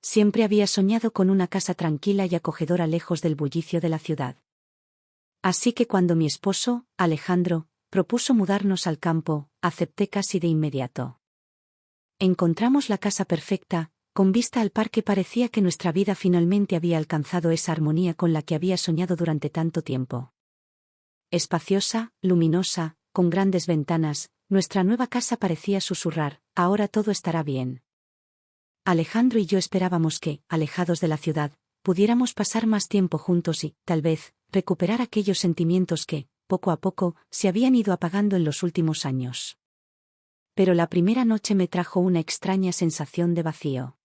Siempre había soñado con una casa tranquila y acogedora lejos del bullicio de la ciudad. Así que cuando mi esposo, Alejandro, propuso mudarnos al campo, acepté casi de inmediato. Encontramos la casa perfecta, con vista al parque. Parecía que nuestra vida finalmente había alcanzado esa armonía con la que había soñado durante tanto tiempo. Espaciosa, luminosa, con grandes ventanas, nuestra nueva casa parecía susurrar: ahora todo estará bien. Alejandro y yo esperábamos que, alejados de la ciudad, pudiéramos pasar más tiempo juntos y, tal vez, recuperar aquellos sentimientos que, poco a poco, se habían ido apagando en los últimos años. Pero la primera noche me trajo una extraña sensación de vacío.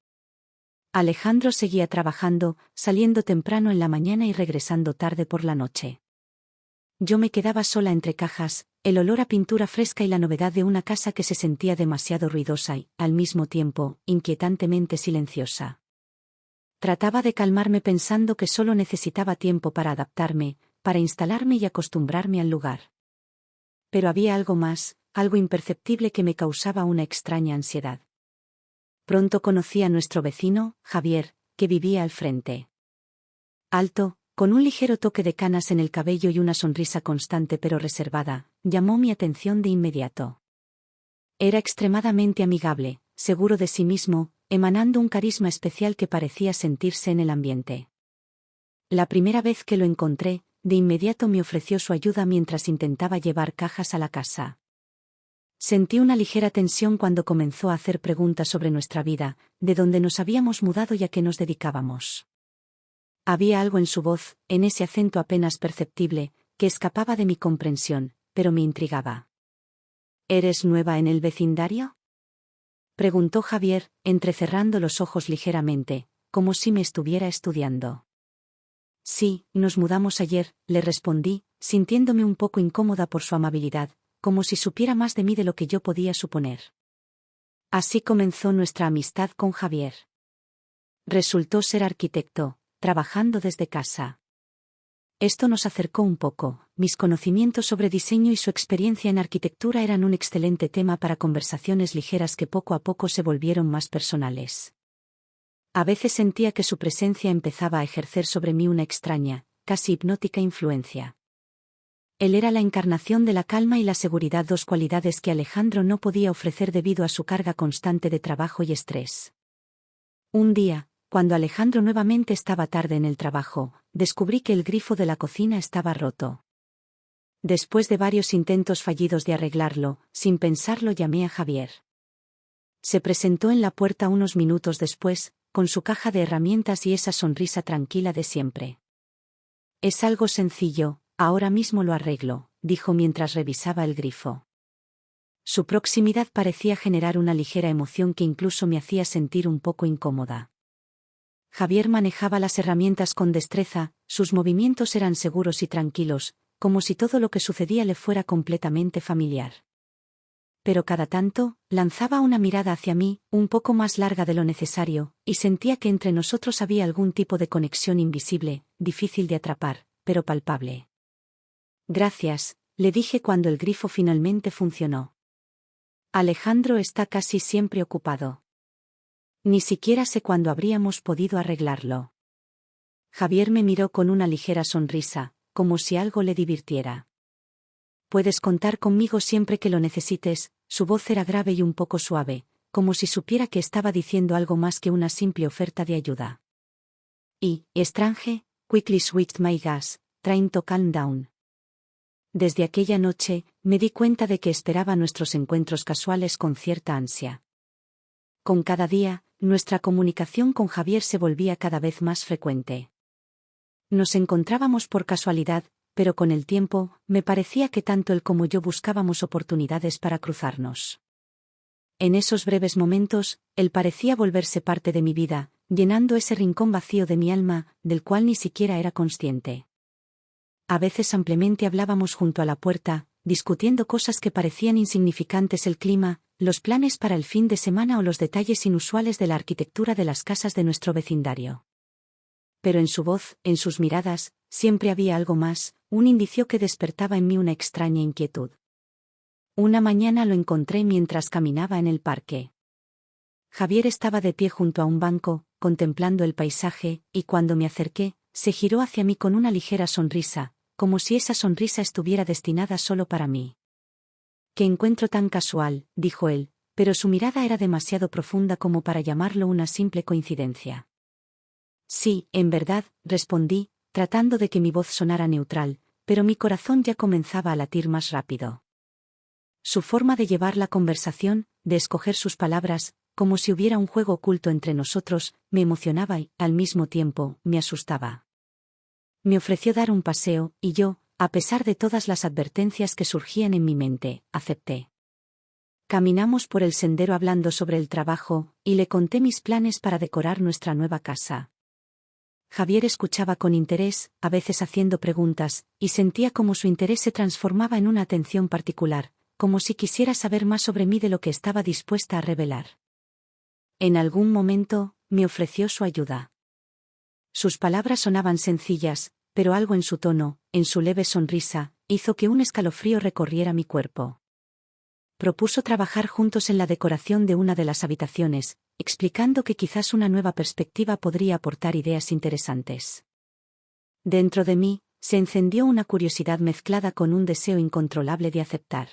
Alejandro seguía trabajando, saliendo temprano en la mañana y regresando tarde por la noche. Yo me quedaba sola entre cajas, el olor a pintura fresca y la novedad de una casa que se sentía demasiado ruidosa y, al mismo tiempo, inquietantemente silenciosa. Trataba de calmarme pensando que solo necesitaba tiempo para adaptarme, para instalarme y acostumbrarme al lugar. Pero había algo más, algo imperceptible que me causaba una extraña ansiedad. Pronto conocí a nuestro vecino, Javier, que vivía al frente. Alto, con un ligero toque de canas en el cabello y una sonrisa constante pero reservada, llamó mi atención de inmediato. Era extremadamente amigable, seguro de sí mismo, emanando un carisma especial que parecía sentirse en el ambiente. La primera vez que lo encontré, de inmediato me ofreció su ayuda mientras intentaba llevar cajas a la casa. Sentí una ligera tensión cuando comenzó a hacer preguntas sobre nuestra vida, de dónde nos habíamos mudado y a qué nos dedicábamos. Había algo en su voz, en ese acento apenas perceptible, que escapaba de mi comprensión, pero me intrigaba. ¿Eres nueva en el vecindario?, preguntó Javier, entrecerrando los ojos ligeramente, como si me estuviera estudiando. Sí, nos mudamos ayer, le respondí, sintiéndome un poco incómoda por su amabilidad, como si supiera más de mí de lo que yo podía suponer. Así comenzó nuestra amistad con Javier. Resultó ser arquitecto, trabajando desde casa. Esto nos acercó un poco. Mis conocimientos sobre diseño y su experiencia en arquitectura eran un excelente tema para conversaciones ligeras que poco a poco se volvieron más personales. A veces sentía que su presencia empezaba a ejercer sobre mí una extraña, casi hipnótica influencia. Él era la encarnación de la calma y la seguridad, dos cualidades que Alejandro no podía ofrecer debido a su carga constante de trabajo y estrés. Un día, cuando Alejandro nuevamente estaba tarde en el trabajo, descubrí que el grifo de la cocina estaba roto. Después de varios intentos fallidos de arreglarlo, sin pensarlo llamé a Javier. Se presentó en la puerta unos minutos después, con su caja de herramientas y esa sonrisa tranquila de siempre. Es algo sencillo, ahora mismo lo arreglo, dijo mientras revisaba el grifo. Su proximidad parecía generar una ligera emoción que incluso me hacía sentir un poco incómoda. Javier manejaba las herramientas con destreza, sus movimientos eran seguros y tranquilos, como si todo lo que sucedía le fuera completamente familiar. Pero cada tanto, lanzaba una mirada hacia mí, un poco más larga de lo necesario, y sentía que entre nosotros había algún tipo de conexión invisible, difícil de atrapar, pero palpable. Gracias, le dije cuando el grifo finalmente funcionó. Alejandro está casi siempre ocupado. Ni siquiera sé cuándo habríamos podido arreglarlo. Javier me miró con una ligera sonrisa, como si algo le divirtiera. Puedes contar conmigo siempre que lo necesites. Su voz era grave y un poco suave, como si supiera que estaba diciendo algo más que una simple oferta de ayuda. Y, strange, quickly switched my gas, trying to calm down. Desde aquella noche, me di cuenta de que esperaba nuestros encuentros casuales con cierta ansia. Con cada día, nuestra comunicación con Javier se volvía cada vez más frecuente. Nos encontrábamos por casualidad, pero con el tiempo, me parecía que tanto él como yo buscábamos oportunidades para cruzarnos. En esos breves momentos, él parecía volverse parte de mi vida, llenando ese rincón vacío de mi alma, del cual ni siquiera era consciente. A veces ampliamente hablábamos junto a la puerta, discutiendo cosas que parecían insignificantes: el clima, los planes para el fin de semana o los detalles inusuales de la arquitectura de las casas de nuestro vecindario. Pero en su voz, en sus miradas, siempre había algo más, un indicio que despertaba en mí una extraña inquietud. Una mañana lo encontré mientras caminaba en el parque. Javier estaba de pie junto a un banco, contemplando el paisaje, y cuando me acerqué, se giró hacia mí con una ligera sonrisa, como si esa sonrisa estuviera destinada solo para mí. «Qué encuentro tan casual», dijo él, pero su mirada era demasiado profunda como para llamarlo una simple coincidencia. «Sí, en verdad», respondí, tratando de que mi voz sonara neutral, pero mi corazón ya comenzaba a latir más rápido. Su forma de llevar la conversación, de escoger sus palabras, como si hubiera un juego oculto entre nosotros, me emocionaba y, al mismo tiempo, me asustaba. Me ofreció dar un paseo, y yo, a pesar de todas las advertencias que surgían en mi mente, acepté. Caminamos por el sendero hablando sobre el trabajo, y le conté mis planes para decorar nuestra nueva casa. Javier escuchaba con interés, a veces haciendo preguntas, y sentía como su interés se transformaba en una atención particular, como si quisiera saber más sobre mí de lo que estaba dispuesta a revelar. En algún momento, me ofreció su ayuda. Sus palabras sonaban sencillas, pero algo en su tono, en su leve sonrisa, hizo que un escalofrío recorriera mi cuerpo. Propuso trabajar juntos en la decoración de una de las habitaciones, explicando que quizás una nueva perspectiva podría aportar ideas interesantes. Dentro de mí, se encendió una curiosidad mezclada con un deseo incontrolable de aceptar.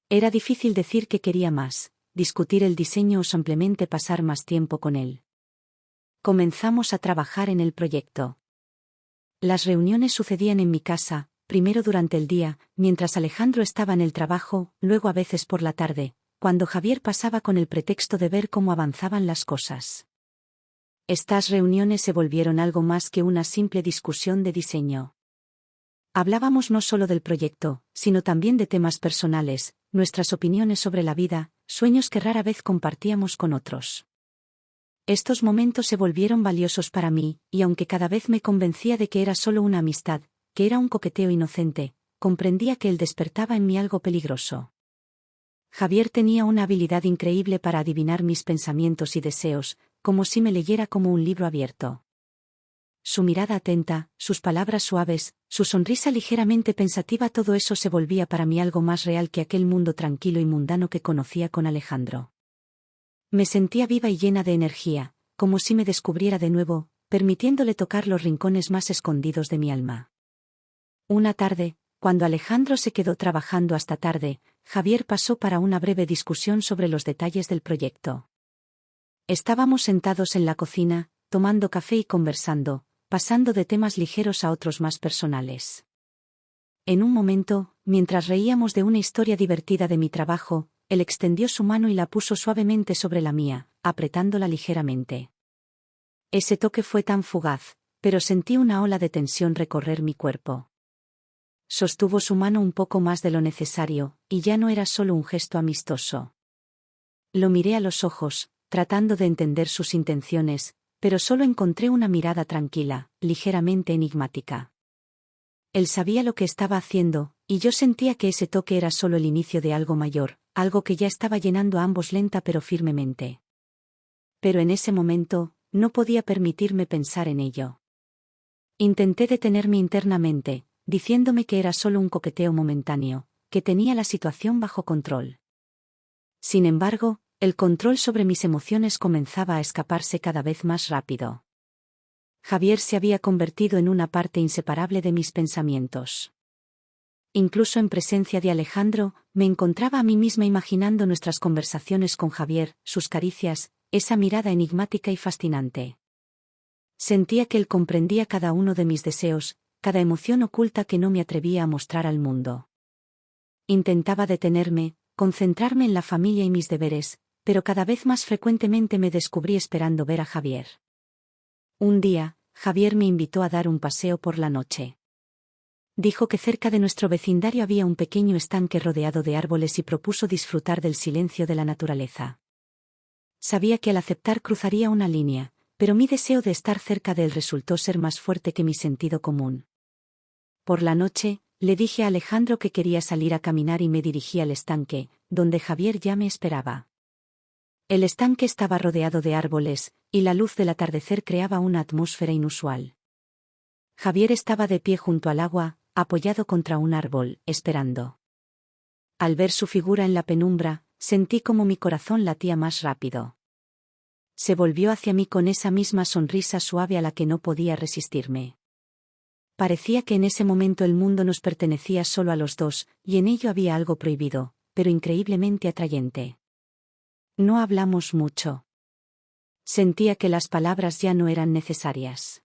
Era difícil decir que quería más, discutir el diseño o simplemente pasar más tiempo con él. Comenzamos a trabajar en el proyecto. Las reuniones sucedían en mi casa, primero durante el día, mientras Alejandro estaba en el trabajo, luego a veces por la tarde, cuando Javier pasaba con el pretexto de ver cómo avanzaban las cosas. Estas reuniones se volvieron algo más que una simple discusión de diseño. Hablábamos no solo del proyecto, sino también de temas personales, nuestras opiniones sobre la vida, sueños que rara vez compartíamos con otros. Estos momentos se volvieron valiosos para mí, y aunque cada vez me convencía de que era solo una amistad, que era un coqueteo inocente, comprendía que él despertaba en mí algo peligroso. Javier tenía una habilidad increíble para adivinar mis pensamientos y deseos, como si me leyera como un libro abierto. Su mirada atenta, sus palabras suaves, su sonrisa ligeramente pensativa, todo eso se volvía para mí algo más real que aquel mundo tranquilo y mundano que conocía con Alejandro. Me sentía viva y llena de energía, como si me descubriera de nuevo, permitiéndole tocar los rincones más escondidos de mi alma. Una tarde, cuando Alejandro se quedó trabajando hasta tarde, Javier pasó para una breve discusión sobre los detalles del proyecto. Estábamos sentados en la cocina, tomando café y conversando, pasando de temas ligeros a otros más personales. En un momento, mientras reíamos de una historia divertida de mi trabajo, él extendió su mano y la puso suavemente sobre la mía, apretándola ligeramente. Ese toque fue tan fugaz, pero sentí una ola de tensión recorrer mi cuerpo. Sostuvo su mano un poco más de lo necesario, y ya no era solo un gesto amistoso. Lo miré a los ojos, tratando de entender sus intenciones, pero solo encontré una mirada tranquila, ligeramente enigmática. Él sabía lo que estaba haciendo, y yo sentía que ese toque era solo el inicio de algo mayor, algo que ya estaba llenando a ambos lenta pero firmemente. Pero en ese momento, no podía permitirme pensar en ello. Intenté detenerme internamente, diciéndome que era solo un coqueteo momentáneo, que tenía la situación bajo control. Sin embargo, el control sobre mis emociones comenzaba a escaparse cada vez más rápido. Javier se había convertido en una parte inseparable de mis pensamientos. Incluso en presencia de Alejandro, me encontraba a mí misma imaginando nuestras conversaciones con Javier, sus caricias, esa mirada enigmática y fascinante. Sentía que él comprendía cada uno de mis deseos, cada emoción oculta que no me atrevía a mostrar al mundo. Intentaba detenerme, concentrarme en la familia y mis deberes, pero cada vez más frecuentemente me descubrí esperando ver a Javier. Un día, Javier me invitó a dar un paseo por la noche. Dijo que cerca de nuestro vecindario había un pequeño estanque rodeado de árboles y propuso disfrutar del silencio de la naturaleza. Sabía que al aceptar cruzaría una línea, pero mi deseo de estar cerca de él resultó ser más fuerte que mi sentido común. Por la noche, le dije a Alejandro que quería salir a caminar y me dirigí al estanque, donde Javier ya me esperaba. El estanque estaba rodeado de árboles, y la luz del atardecer creaba una atmósfera inusual. Javier estaba de pie junto al agua, apoyado contra un árbol, esperando. Al ver su figura en la penumbra, sentí como mi corazón latía más rápido. Se volvió hacia mí con esa misma sonrisa suave a la que no podía resistirme. Parecía que en ese momento el mundo nos pertenecía solo a los dos, y en ello había algo prohibido, pero increíblemente atrayente. No hablamos mucho. Sentía que las palabras ya no eran necesarias.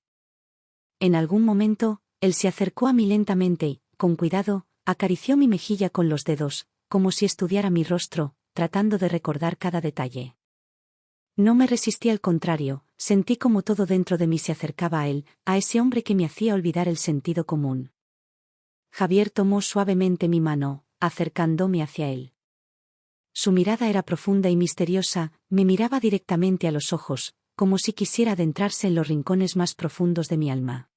En algún momento, él se acercó a mí lentamente y, con cuidado, acarició mi mejilla con los dedos, como si estudiara mi rostro, tratando de recordar cada detalle. No me resistí, al contrario, sentí como todo dentro de mí se acercaba a él, a ese hombre que me hacía olvidar el sentido común. Javier tomó suavemente mi mano, acercándome hacia él. Su mirada era profunda y misteriosa, me miraba directamente a los ojos, como si quisiera adentrarse en los rincones más profundos de mi alma.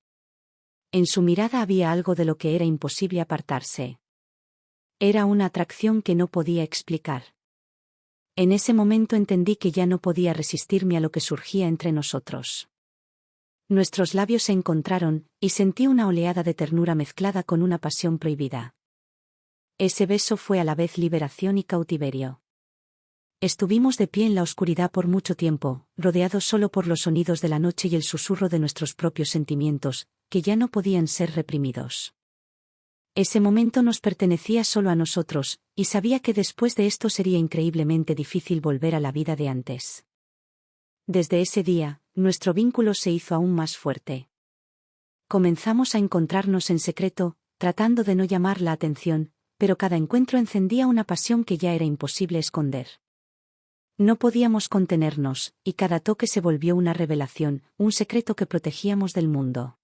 En su mirada había algo de lo que era imposible apartarse. Era una atracción que no podía explicar. En ese momento entendí que ya no podía resistirme a lo que surgía entre nosotros. Nuestros labios se encontraron, y sentí una oleada de ternura mezclada con una pasión prohibida. Ese beso fue a la vez liberación y cautiverio. Estuvimos de pie en la oscuridad por mucho tiempo, rodeados solo por los sonidos de la noche y el susurro de nuestros propios sentimientos, que ya no podían ser reprimidos. Ese momento nos pertenecía solo a nosotros, y sabía que después de esto sería increíblemente difícil volver a la vida de antes. Desde ese día, nuestro vínculo se hizo aún más fuerte. Comenzamos a encontrarnos en secreto, tratando de no llamar la atención, pero cada encuentro encendía una pasión que ya era imposible esconder. No podíamos contenernos, y cada toque se volvió una revelación, un secreto que protegíamos del mundo.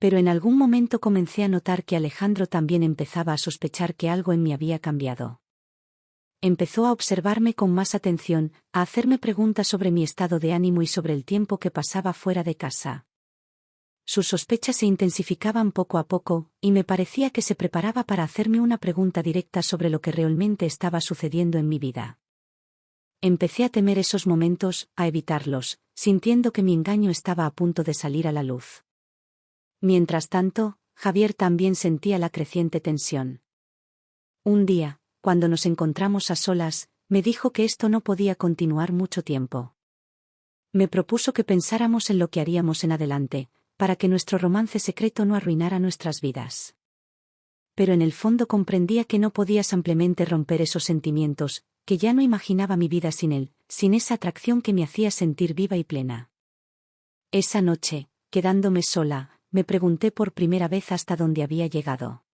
Pero en algún momento comencé a notar que Alejandro también empezaba a sospechar que algo en mí había cambiado. Empezó a observarme con más atención, a hacerme preguntas sobre mi estado de ánimo y sobre el tiempo que pasaba fuera de casa. Sus sospechas se intensificaban poco a poco, y me parecía que se preparaba para hacerme una pregunta directa sobre lo que realmente estaba sucediendo en mi vida. Empecé a temer esos momentos, a evitarlos, sintiendo que mi engaño estaba a punto de salir a la luz. Mientras tanto, Javier también sentía la creciente tensión. Un día, cuando nos encontramos a solas, me dijo que esto no podía continuar mucho tiempo. Me propuso que pensáramos en lo que haríamos en adelante, para que nuestro romance secreto no arruinara nuestras vidas. Pero en el fondo comprendía que no podía simplemente romper esos sentimientos, que ya no imaginaba mi vida sin él, sin esa atracción que me hacía sentir viva y plena. Esa noche, quedándome sola, me pregunté por primera vez hasta dónde había llegado.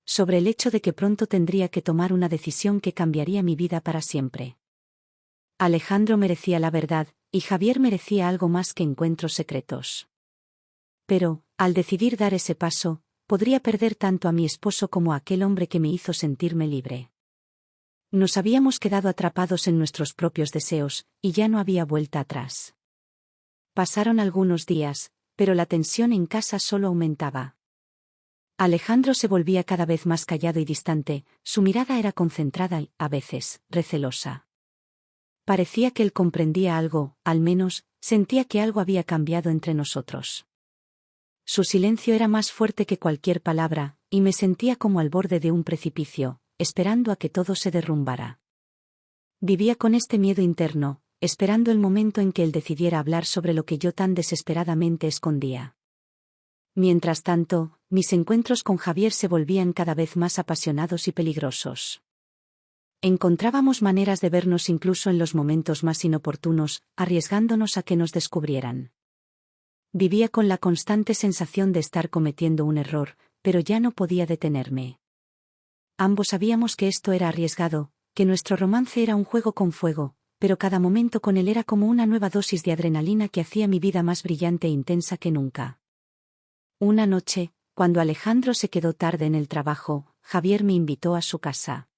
Sobre el hecho de que pronto tendría que tomar una decisión que cambiaría mi vida para siempre. Alejandro merecía la verdad, y Javier merecía algo más que encuentros secretos. Pero, al decidir dar ese paso, podría perder tanto a mi esposo como a aquel hombre que me hizo sentirme libre. Nos habíamos quedado atrapados en nuestros propios deseos, y ya no había vuelta atrás. Pasaron algunos días, pero la tensión en casa solo aumentaba. Alejandro se volvía cada vez más callado y distante, su mirada era concentrada y, a veces, recelosa. Parecía que él comprendía algo, al menos, sentía que algo había cambiado entre nosotros. Su silencio era más fuerte que cualquier palabra, y me sentía como al borde de un precipicio, esperando a que todo se derrumbara. Vivía con este miedo interno, esperando el momento en que él decidiera hablar sobre lo que yo tan desesperadamente escondía. Mientras tanto, mis encuentros con Javier se volvían cada vez más apasionados y peligrosos. Encontrábamos maneras de vernos incluso en los momentos más inoportunos, arriesgándonos a que nos descubrieran. Vivía con la constante sensación de estar cometiendo un error, pero ya no podía detenerme. Ambos sabíamos que esto era arriesgado, que nuestro romance era un juego con fuego, pero cada momento con él era como una nueva dosis de adrenalina que hacía mi vida más brillante e intensa que nunca. Una noche, cuando Alejandro se quedó tarde en el trabajo, Javier me invitó a su casa.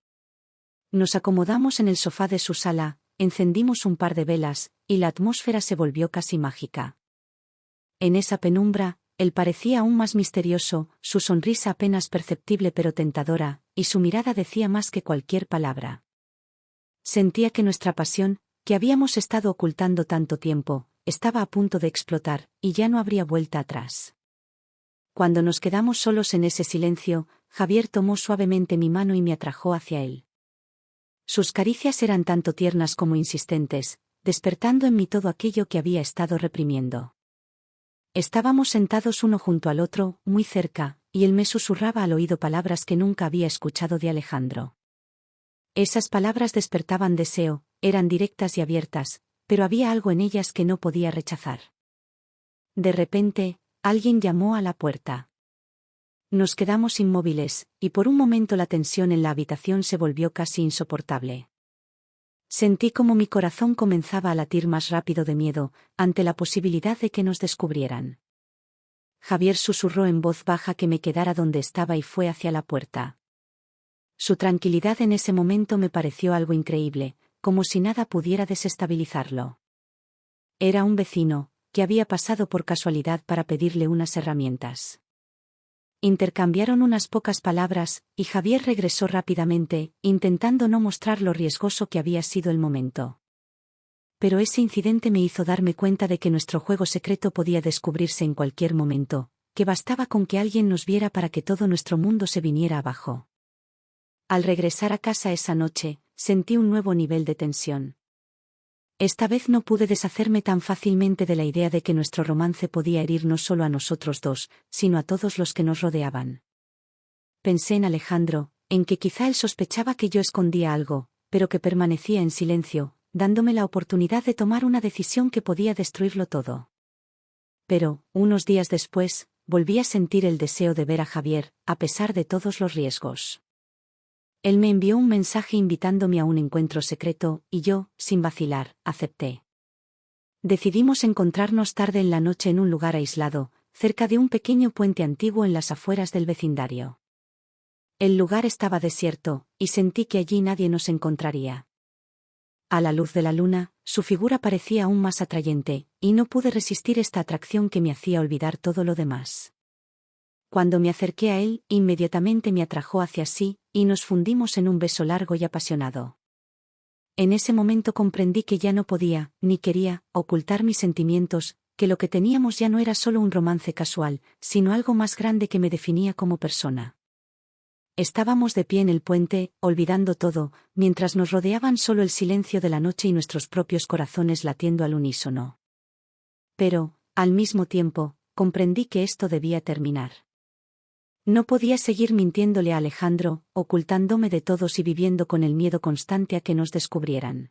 Nos acomodamos en el sofá de su sala, encendimos un par de velas, y la atmósfera se volvió casi mágica. En esa penumbra, él parecía aún más misterioso, su sonrisa apenas perceptible pero tentadora, y su mirada decía más que cualquier palabra. Sentía que nuestra pasión, que habíamos estado ocultando tanto tiempo, estaba a punto de explotar, y ya no habría vuelta atrás. Cuando nos quedamos solos en ese silencio, Javier tomó suavemente mi mano y me atrajo hacia él. Sus caricias eran tanto tiernas como insistentes, despertando en mí todo aquello que había estado reprimiendo. Estábamos sentados uno junto al otro, muy cerca, y él me susurraba al oído palabras que nunca había escuchado de Alejandro. Esas palabras despertaban deseo, eran directas y abiertas, pero había algo en ellas que no podía rechazar. De repente, alguien llamó a la puerta. Nos quedamos inmóviles, y por un momento la tensión en la habitación se volvió casi insoportable. Sentí como mi corazón comenzaba a latir más rápido de miedo, ante la posibilidad de que nos descubrieran. Javier susurró en voz baja que me quedara donde estaba y fue hacia la puerta. Su tranquilidad en ese momento me pareció algo increíble, como si nada pudiera desestabilizarlo. Era un vecino, que había pasado por casualidad para pedirle unas herramientas. Intercambiaron unas pocas palabras, y Javier regresó rápidamente, intentando no mostrar lo riesgoso que había sido el momento. Pero ese incidente me hizo darme cuenta de que nuestro juego secreto podía descubrirse en cualquier momento, que bastaba con que alguien nos viera para que todo nuestro mundo se viniera abajo. Al regresar a casa esa noche, sentí un nuevo nivel de tensión. Esta vez no pude deshacerme tan fácilmente de la idea de que nuestro romance podía herir no solo a nosotros dos, sino a todos los que nos rodeaban. Pensé en Alejandro, en que quizá él sospechaba que yo escondía algo, pero que permanecía en silencio, dándome la oportunidad de tomar una decisión que podía destruirlo todo. Pero, unos días después, volví a sentir el deseo de ver a Javier, a pesar de todos los riesgos. Él me envió un mensaje invitándome a un encuentro secreto, y yo, sin vacilar, acepté. Decidimos encontrarnos tarde en la noche en un lugar aislado, cerca de un pequeño puente antiguo en las afueras del vecindario. El lugar estaba desierto, y sentí que allí nadie nos encontraría. A la luz de la luna, su figura parecía aún más atrayente, y no pude resistir esta atracción que me hacía olvidar todo lo demás. Cuando me acerqué a él, inmediatamente me atrajo hacia sí, y nos fundimos en un beso largo y apasionado. En ese momento comprendí que ya no podía, ni quería, ocultar mis sentimientos, que lo que teníamos ya no era solo un romance casual, sino algo más grande que me definía como persona. Estábamos de pie en el puente, olvidando todo, mientras nos rodeaban solo el silencio de la noche y nuestros propios corazones latiendo al unísono. Pero, al mismo tiempo, comprendí que esto debía terminar. No podía seguir mintiéndole a Alejandro, ocultándome de todos y viviendo con el miedo constante a que nos descubrieran.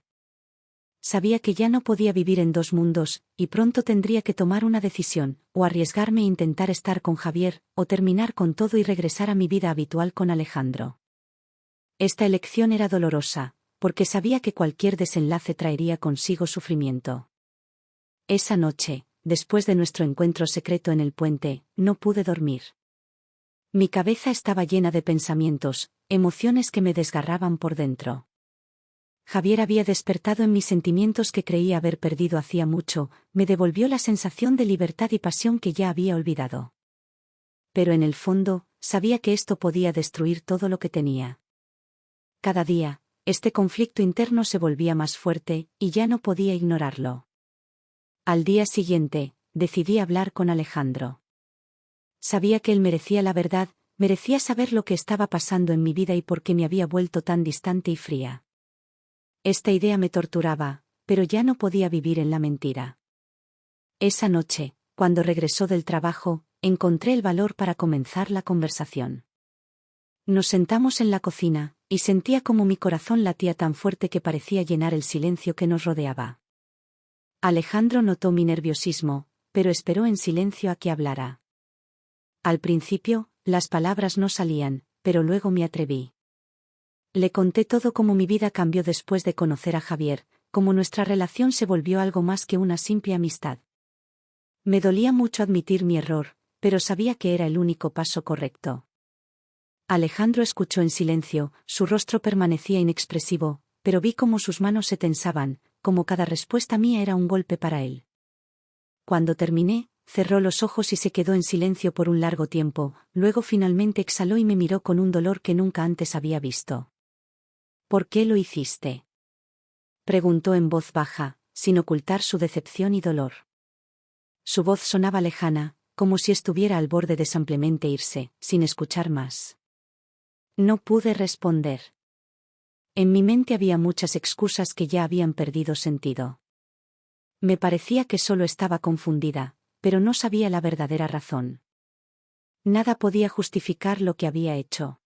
Sabía que ya no podía vivir en dos mundos, y pronto tendría que tomar una decisión, o arriesgarme e intentar estar con Javier, o terminar con todo y regresar a mi vida habitual con Alejandro. Esta elección era dolorosa, porque sabía que cualquier desenlace traería consigo sufrimiento. Esa noche, después de nuestro encuentro secreto en el puente, no pude dormir. Mi cabeza estaba llena de pensamientos, emociones que me desgarraban por dentro. Javier había despertado en mis sentimientos que creía haber perdido hacía mucho, me devolvió la sensación de libertad y pasión que ya había olvidado. Pero en el fondo, sabía que esto podía destruir todo lo que tenía. Cada día, este conflicto interno se volvía más fuerte, y ya no podía ignorarlo. Al día siguiente, decidí hablar con Alejandro. Sabía que él merecía la verdad, merecía saber lo que estaba pasando en mi vida y por qué me había vuelto tan distante y fría. Esta idea me torturaba, pero ya no podía vivir en la mentira. Esa noche, cuando regresó del trabajo, encontré el valor para comenzar la conversación. Nos sentamos en la cocina, y sentía como mi corazón latía tan fuerte que parecía llenar el silencio que nos rodeaba. Alejandro notó mi nerviosismo, pero esperó en silencio a que hablara. Al principio, las palabras no salían, pero luego me atreví. Le conté todo cómo mi vida cambió después de conocer a Javier, cómo nuestra relación se volvió algo más que una simple amistad. Me dolía mucho admitir mi error, pero sabía que era el único paso correcto. Alejandro escuchó en silencio, su rostro permanecía inexpresivo, pero vi cómo sus manos se tensaban, como cada respuesta mía era un golpe para él. Cuando terminé, cerró los ojos y se quedó en silencio por un largo tiempo, luego finalmente exhaló y me miró con un dolor que nunca antes había visto. ¿Por qué lo hiciste?, preguntó en voz baja, sin ocultar su decepción y dolor. Su voz sonaba lejana, como si estuviera al borde de simplemente irse, sin escuchar más. No pude responder. En mi mente había muchas excusas que ya habían perdido sentido. Me parecía que solo estaba confundida, pero no sabía la verdadera razón. Nada podía justificar lo que había hecho.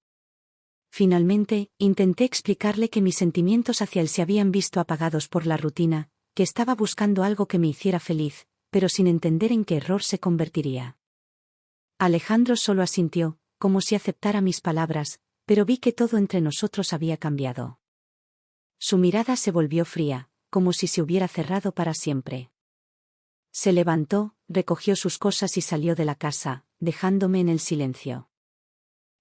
Finalmente, intenté explicarle que mis sentimientos hacia él se habían visto apagados por la rutina, que estaba buscando algo que me hiciera feliz, pero sin entender en qué error se convertiría. Alejandro solo asintió, como si aceptara mis palabras, pero vi que todo entre nosotros había cambiado. Su mirada se volvió fría, como si se hubiera cerrado para siempre. Se levantó, recogió sus cosas y salió de la casa, dejándome en el silencio.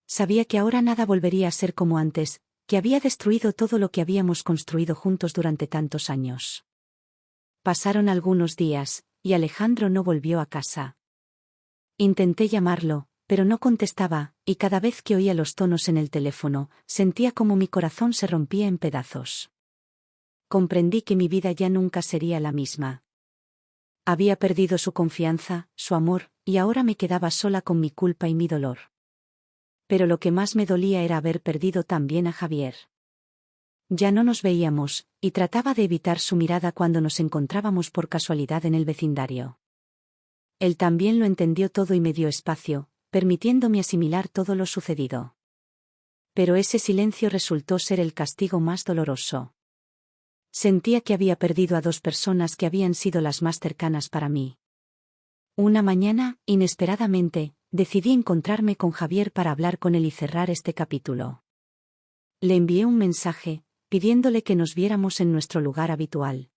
Sabía que ahora nada volvería a ser como antes, que había destruido todo lo que habíamos construido juntos durante tantos años. Pasaron algunos días, y Alejandro no volvió a casa. Intenté llamarlo, pero no contestaba, y cada vez que oía los tonos en el teléfono, sentía como mi corazón se rompía en pedazos. Comprendí que mi vida ya nunca sería la misma. Había perdido su confianza, su amor, y ahora me quedaba sola con mi culpa y mi dolor. Pero lo que más me dolía era haber perdido también a Javier. Ya no nos veíamos, y trataba de evitar su mirada cuando nos encontrábamos por casualidad en el vecindario. Él también lo entendió todo y me dio espacio, permitiéndome asimilar todo lo sucedido. Pero ese silencio resultó ser el castigo más doloroso. Sentía que había perdido a dos personas que habían sido las más cercanas para mí. Una mañana, inesperadamente, decidí encontrarme con Javier para hablar con él y cerrar este capítulo. Le envié un mensaje, pidiéndole que nos viéramos en nuestro lugar habitual.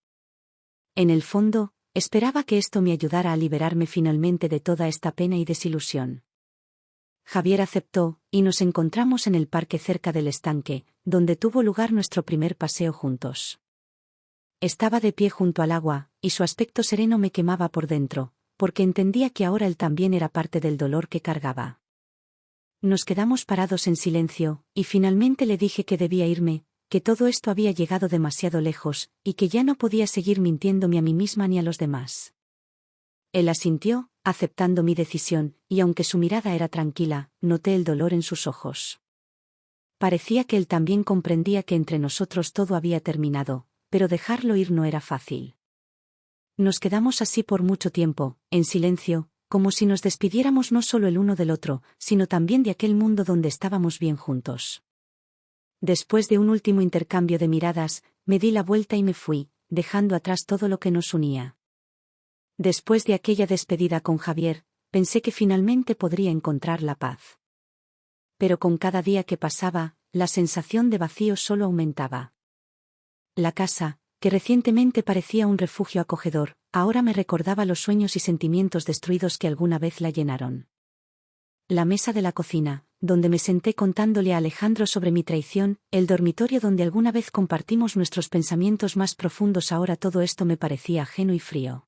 En el fondo, esperaba que esto me ayudara a liberarme finalmente de toda esta pena y desilusión. Javier aceptó, y nos encontramos en el parque cerca del estanque, donde tuvo lugar nuestro primer paseo juntos. Estaba de pie junto al agua, y su aspecto sereno me quemaba por dentro, porque entendía que ahora él también era parte del dolor que cargaba. Nos quedamos parados en silencio, y finalmente le dije que debía irme, que todo esto había llegado demasiado lejos, y que ya no podía seguir mintiéndome a mí misma ni a los demás. Él asintió, aceptando mi decisión, y aunque su mirada era tranquila, noté el dolor en sus ojos. Parecía que él también comprendía que entre nosotros todo había terminado, pero dejarlo ir no era fácil. Nos quedamos así por mucho tiempo, en silencio, como si nos despidiéramos no solo el uno del otro, sino también de aquel mundo donde estábamos bien juntos. Después de un último intercambio de miradas, me di la vuelta y me fui, dejando atrás todo lo que nos unía. Después de aquella despedida con Javier, pensé que finalmente podría encontrar la paz. Pero con cada día que pasaba, la sensación de vacío solo aumentaba. La casa, que recientemente parecía un refugio acogedor, ahora me recordaba los sueños y sentimientos destruidos que alguna vez la llenaron. La mesa de la cocina, donde me senté contándole a Alejandro sobre mi traición, el dormitorio donde alguna vez compartimos nuestros pensamientos más profundos, ahora todo esto me parecía ajeno y frío.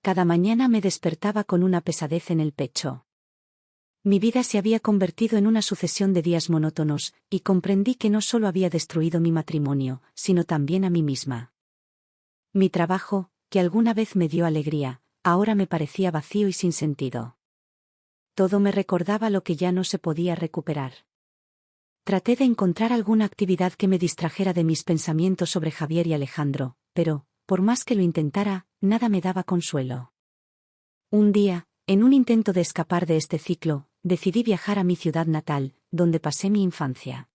Cada mañana me despertaba con una pesadez en el pecho. Mi vida se había convertido en una sucesión de días monótonos, y comprendí que no solo había destruido mi matrimonio, sino también a mí misma. Mi trabajo, que alguna vez me dio alegría, ahora me parecía vacío y sin sentido. Todo me recordaba lo que ya no se podía recuperar. Traté de encontrar alguna actividad que me distrajera de mis pensamientos sobre Javier y Alejandro, pero, por más que lo intentara, nada me daba consuelo. Un día, en un intento de escapar de este ciclo, decidí viajar a mi ciudad natal, donde pasé mi infancia.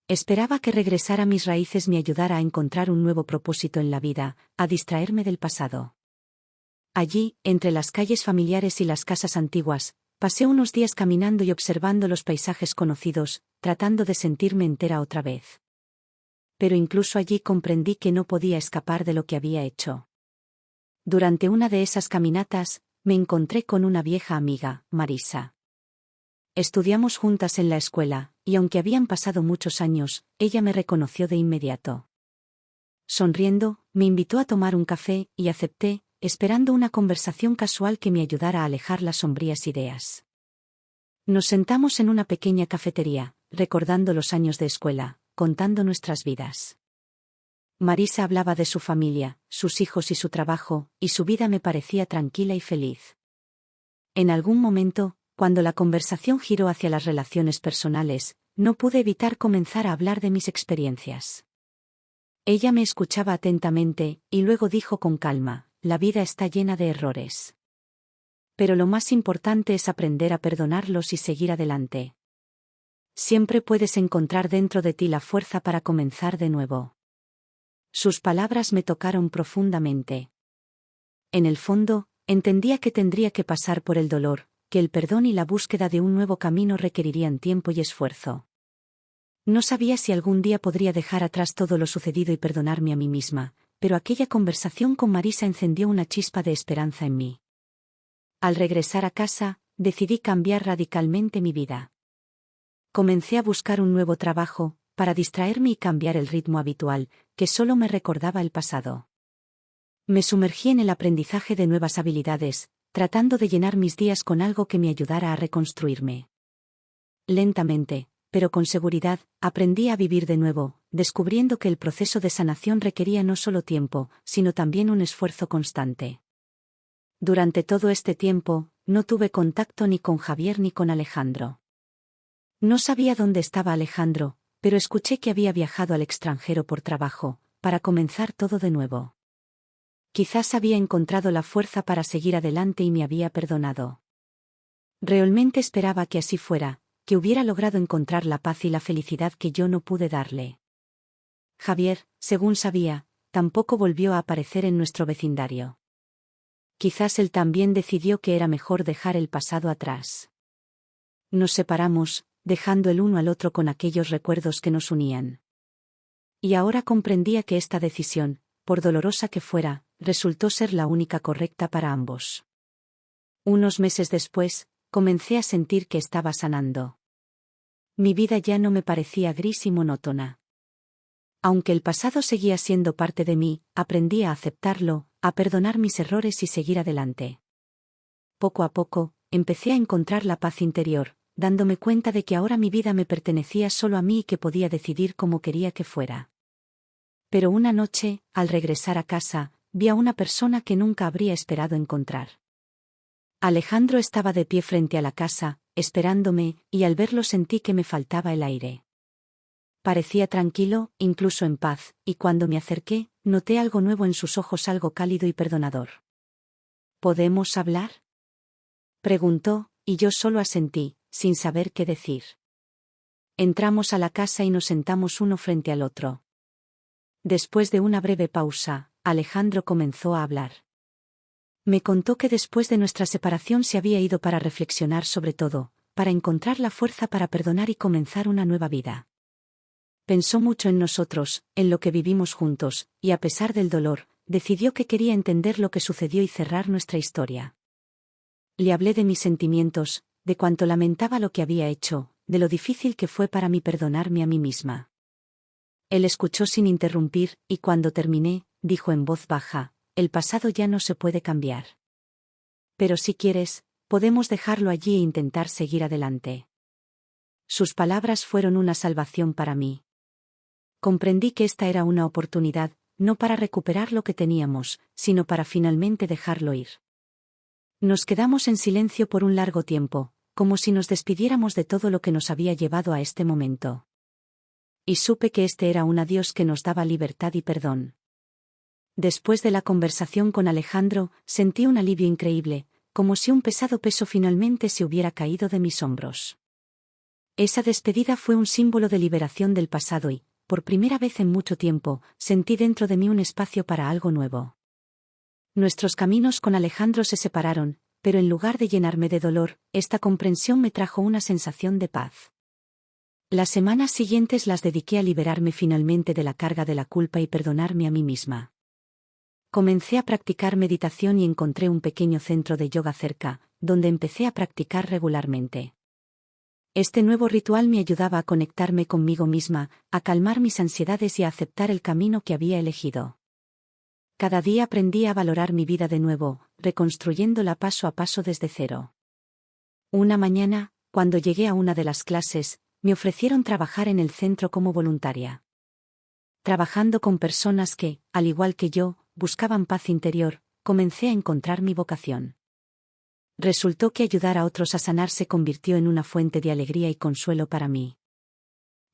Esperaba que regresar a mis raíces me ayudara a encontrar un nuevo propósito en la vida, a distraerme del pasado. Allí, entre las calles familiares y las casas antiguas, pasé unos días caminando y observando los paisajes conocidos, tratando de sentirme entera otra vez. Pero incluso allí comprendí que no podía escapar de lo que había hecho. Durante una de esas caminatas, me encontré con una vieja amiga, Marisa. Estudiamos juntas en la escuela, y aunque habían pasado muchos años, ella me reconoció de inmediato. Sonriendo, me invitó a tomar un café, y acepté, esperando una conversación casual que me ayudara a alejar las sombrías ideas. Nos sentamos en una pequeña cafetería, recordando los años de escuela, contando nuestras vidas. Marisa hablaba de su familia, sus hijos y su trabajo, y su vida me parecía tranquila y feliz. En algún momento, cuando la conversación giró hacia las relaciones personales, no pude evitar comenzar a hablar de mis experiencias. Ella me escuchaba atentamente, y luego dijo con calma, la vida está llena de errores. Pero lo más importante es aprender a perdonarlos y seguir adelante. Siempre puedes encontrar dentro de ti la fuerza para comenzar de nuevo. Sus palabras me tocaron profundamente. En el fondo, entendía que tendría que pasar por el dolor, que el perdón y la búsqueda de un nuevo camino requerirían tiempo y esfuerzo. No sabía si algún día podría dejar atrás todo lo sucedido y perdonarme a mí misma, pero aquella conversación con Marisa encendió una chispa de esperanza en mí. Al regresar a casa, decidí cambiar radicalmente mi vida. Comencé a buscar un nuevo trabajo, para distraerme y cambiar el ritmo habitual, que solo me recordaba el pasado. Me sumergí en el aprendizaje de nuevas habilidades, tratando de llenar mis días con algo que me ayudara a reconstruirme. Lentamente, pero con seguridad, aprendí a vivir de nuevo, descubriendo que el proceso de sanación requería no solo tiempo, sino también un esfuerzo constante. Durante todo este tiempo, no tuve contacto ni con Javier ni con Alejandro. No sabía dónde estaba Alejandro, pero escuché que había viajado al extranjero por trabajo, para comenzar todo de nuevo. Quizás había encontrado la fuerza para seguir adelante y me había perdonado. Realmente esperaba que así fuera, que hubiera logrado encontrar la paz y la felicidad que yo no pude darle. Javier, según sabía, tampoco volvió a aparecer en nuestro vecindario. Quizás él también decidió que era mejor dejar el pasado atrás. Nos separamos, dejando el uno al otro con aquellos recuerdos que nos unían. Y ahora comprendía que esta decisión, por dolorosa que fuera, resultó ser la única correcta para ambos. Unos meses después, comencé a sentir que estaba sanando. Mi vida ya no me parecía gris y monótona. Aunque el pasado seguía siendo parte de mí, aprendí a aceptarlo, a perdonar mis errores y seguir adelante. Poco a poco, empecé a encontrar la paz interior, dándome cuenta de que ahora mi vida me pertenecía solo a mí y que podía decidir cómo quería que fuera. Pero una noche, al regresar a casa, vi a una persona que nunca habría esperado encontrar. Alejandro estaba de pie frente a la casa, esperándome, y al verlo sentí que me faltaba el aire. Parecía tranquilo, incluso en paz, y cuando me acerqué, noté algo nuevo en sus ojos, algo cálido y perdonador. ¿Podemos hablar?, preguntó, y yo solo asentí, sin saber qué decir. Entramos a la casa y nos sentamos uno frente al otro. Después de una breve pausa, Alejandro comenzó a hablar. Me contó que después de nuestra separación se había ido para reflexionar sobre todo, para encontrar la fuerza para perdonar y comenzar una nueva vida. Pensó mucho en nosotros, en lo que vivimos juntos, y a pesar del dolor, decidió que quería entender lo que sucedió y cerrar nuestra historia. Le hablé de mis sentimientos, de cuánto lamentaba lo que había hecho, de lo difícil que fue para mí perdonarme a mí misma. Él escuchó sin interrumpir, y cuando terminé, dijo en voz baja, el pasado ya no se puede cambiar. Pero si quieres, podemos dejarlo allí e intentar seguir adelante. Sus palabras fueron una salvación para mí. Comprendí que esta era una oportunidad, no para recuperar lo que teníamos, sino para finalmente dejarlo ir. Nos quedamos en silencio por un largo tiempo, como si nos despidiéramos de todo lo que nos había llevado a este momento. Y supe que este era un adiós que nos daba libertad y perdón. Después de la conversación con Alejandro, sentí un alivio increíble, como si un pesado peso finalmente se hubiera caído de mis hombros. Esa despedida fue un símbolo de liberación del pasado y, por primera vez en mucho tiempo, sentí dentro de mí un espacio para algo nuevo. Nuestros caminos con Alejandro se separaron, pero en lugar de llenarme de dolor, esta comprensión me trajo una sensación de paz. Las semanas siguientes las dediqué a liberarme finalmente de la carga de la culpa y perdonarme a mí misma. Comencé a practicar meditación y encontré un pequeño centro de yoga cerca, donde empecé a practicar regularmente. Este nuevo ritual me ayudaba a conectarme conmigo misma, a calmar mis ansiedades y a aceptar el camino que había elegido. Cada día aprendí a valorar mi vida de nuevo, reconstruyéndola paso a paso desde cero. Una mañana, cuando llegué a una de las clases, me ofrecieron trabajar en el centro como voluntaria. Trabajando con personas que, al igual que yo, buscaban paz interior, comencé a encontrar mi vocación. Resultó que ayudar a otros a sanar se convirtió en una fuente de alegría y consuelo para mí.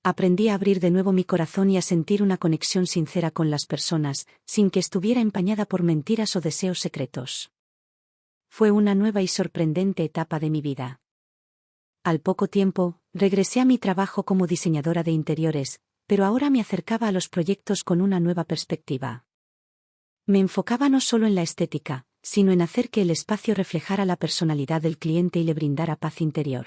Aprendí a abrir de nuevo mi corazón y a sentir una conexión sincera con las personas, sin que estuviera empañada por mentiras o deseos secretos. Fue una nueva y sorprendente etapa de mi vida. Al poco tiempo, regresé a mi trabajo como diseñadora de interiores, pero ahora me acercaba a los proyectos con una nueva perspectiva. Me enfocaba no solo en la estética, sino en hacer que el espacio reflejara la personalidad del cliente y le brindara paz interior.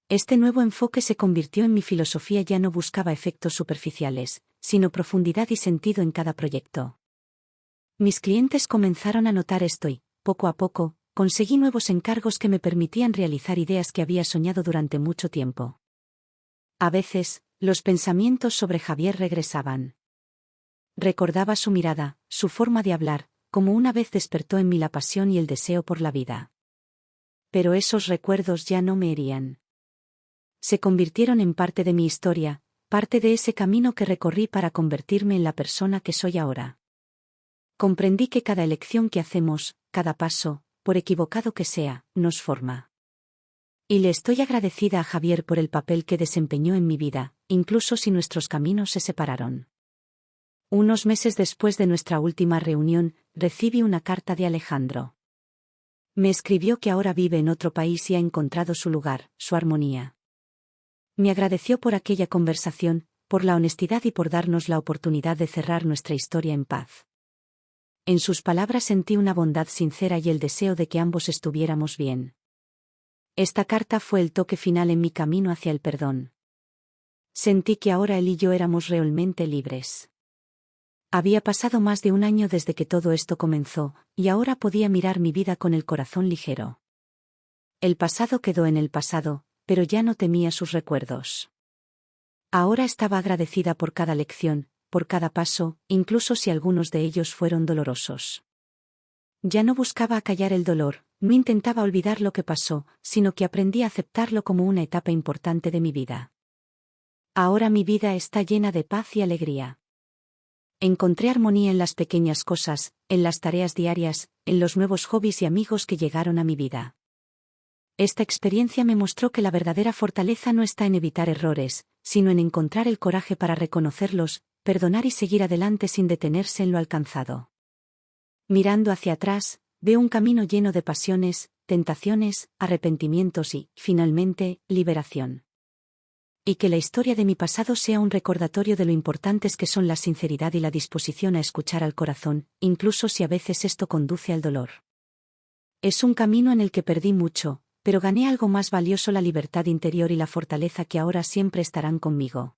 Este nuevo enfoque se convirtió en mi filosofía. Ya no buscaba efectos superficiales, sino profundidad y sentido en cada proyecto. Mis clientes comenzaron a notar esto y, poco a poco, conseguí nuevos encargos que me permitían realizar ideas que había soñado durante mucho tiempo. A veces, los pensamientos sobre Javier regresaban. Recordaba su mirada, su forma de hablar, como una vez despertó en mí la pasión y el deseo por la vida. Pero esos recuerdos ya no me herían. Se convirtieron en parte de mi historia, parte de ese camino que recorrí para convertirme en la persona que soy ahora. Comprendí que cada elección que hacemos, cada paso, por equivocado que sea, nos forma. Y le estoy agradecida a Javier por el papel que desempeñó en mi vida, incluso si nuestros caminos se separaron. Unos meses después de nuestra última reunión, recibí una carta de Alejandro. Me escribió que ahora vive en otro país y ha encontrado su lugar, su armonía. Me agradeció por aquella conversación, por la honestidad y por darnos la oportunidad de cerrar nuestra historia en paz. En sus palabras sentí una bondad sincera y el deseo de que ambos estuviéramos bien. Esta carta fue el toque final en mi camino hacia el perdón. Sentí que ahora él y yo éramos realmente libres. Había pasado más de un año desde que todo esto comenzó, y ahora podía mirar mi vida con el corazón ligero. El pasado quedó en el pasado, pero ya no temía sus recuerdos. Ahora estaba agradecida por cada lección, por cada paso, incluso si algunos de ellos fueron dolorosos. Ya no buscaba acallar el dolor, no intentaba olvidar lo que pasó, sino que aprendí a aceptarlo como una etapa importante de mi vida. Ahora mi vida está llena de paz y alegría. Encontré armonía en las pequeñas cosas, en las tareas diarias, en los nuevos hobbies y amigos que llegaron a mi vida. Esta experiencia me mostró que la verdadera fortaleza no está en evitar errores, sino en encontrar el coraje para reconocerlos, perdonar y seguir adelante sin detenerse en lo alcanzado. Mirando hacia atrás, veo un camino lleno de pasiones, tentaciones, arrepentimientos y, finalmente, liberación. Y que la historia de mi pasado sea un recordatorio de lo importantes que son la sinceridad y la disposición a escuchar al corazón, incluso si a veces esto conduce al dolor. Es un camino en el que perdí mucho, pero gané algo más valioso: la libertad interior y la fortaleza que ahora siempre estarán conmigo.